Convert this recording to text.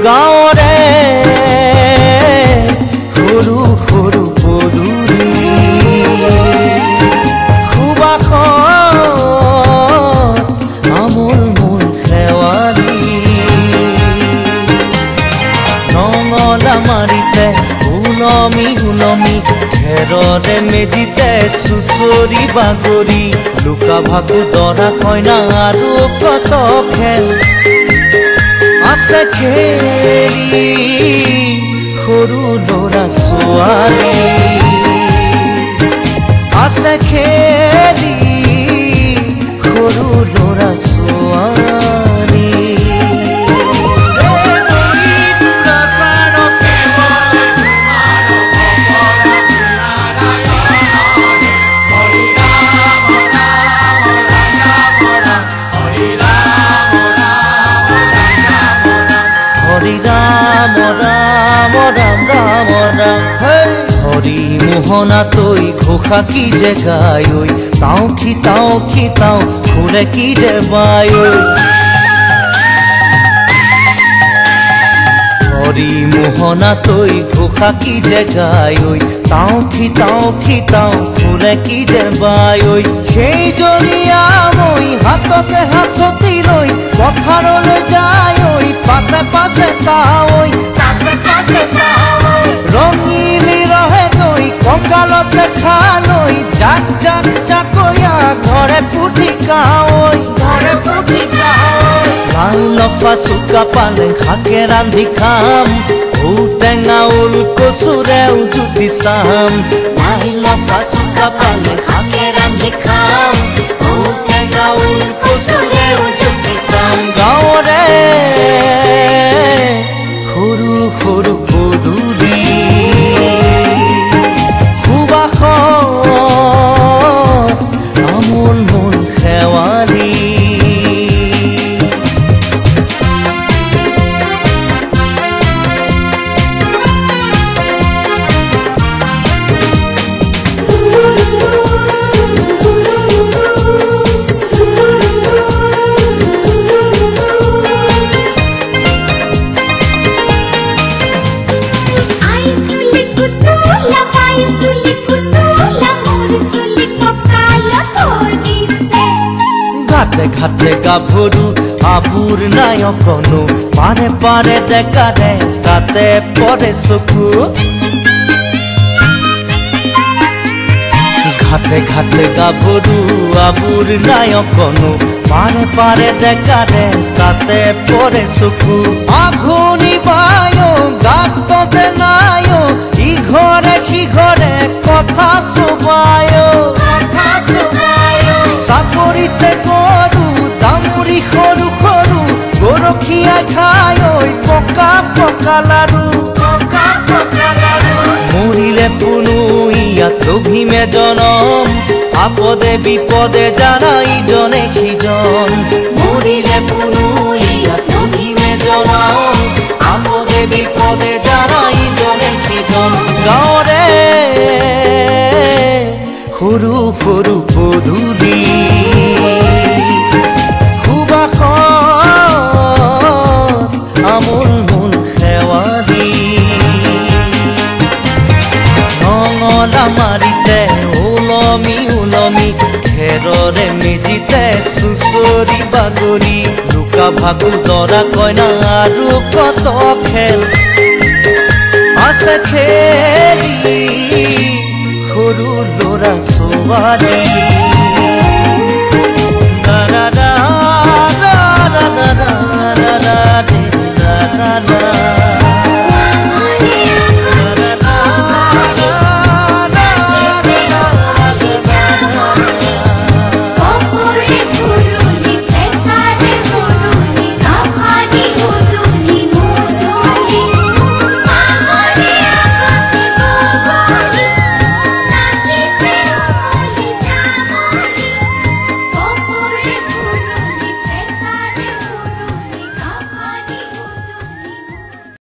গাঁৱৰে সৰু সৰু পদূলি সুবাসত আমোল মোল শেৱালি নঙলা মাৰিতে উলমি উলমি ঘেৰতে মেজিতে চুচৰি বাগৰি লুকা ভাকু দৰা কইনা আৰু কত খেল আছে খেলি সৰু ল'ৰা ছোৱালী আছে খেলি সৰু ল'ৰা ছোৱালী হৰি মোহনা তৈ ঘোষা কি যে গায় তাও খিতাও খুলে কি যে বায় হৰি মোহনা তৈ ঘোষা কি যে গায় তাও খিতাও খুলে কি যে বায় সেই জৰিয়া মই হাততে হাঁচতি লৈ পথাৰলৈ যায় পাছে পাছে তাৱৈ ৰঙিলি ৰহে গৈ কঁকালতে খালৈ জাক জাক জাকৈয়া ঘৰে পুঠি কাৱৈ লাই লফা চুকা পালেং শাকে ৰান্ধি খাম ঔটেঙা ওল কচুৰেও জুতি চাম লাই লফা চুকা পালেং শাকে ৰান্ধি খাম ঔটেঙা ওল কচুৰেও জুতি চাম গাঁৱৰে সৰু সৰু পদূলি সুবাসত আমোল মোল শেৱালি ঘাটে গাভৰু আবুৰ নাই অকণো পাৰে পাৰে ডেকাৰে তাতে পৰে চকু ঘাটে ঘাটে গাভৰু আবুৰ নাই অকণো পাৰে পাৰে ডেকাৰে তাতে পৰে চকু আঘোনি বায় গাততে নাই ইঘৰে সিঘৰে কথা চুবায় চাপৰিতে গৰু দামুৰি সৰু সৰু গৰখীয়া খায় পকা পকা লাৰু মৰিলে পুনু ইয়াত লভিমে জনম আপদে বিপদে জানা ইজনে সিজন মৰিলে পুনু ইয়াত লভিমে জনম আপদে বিপদে জানা ইজনে সিজন গাঁৱৰে সৰু সৰু পদূলি সুবাসত আমোল মোল শেৱালি নঙলা মাৰিতে উলমি উলমি ঘেৰৰে মেজিতে চুচৰি বাগৰি লুকা ভাকু দৰা কইনা আৰু কত খেল আছে খেলি সৰু ল'ৰা ছোৱালী da da da da da da da da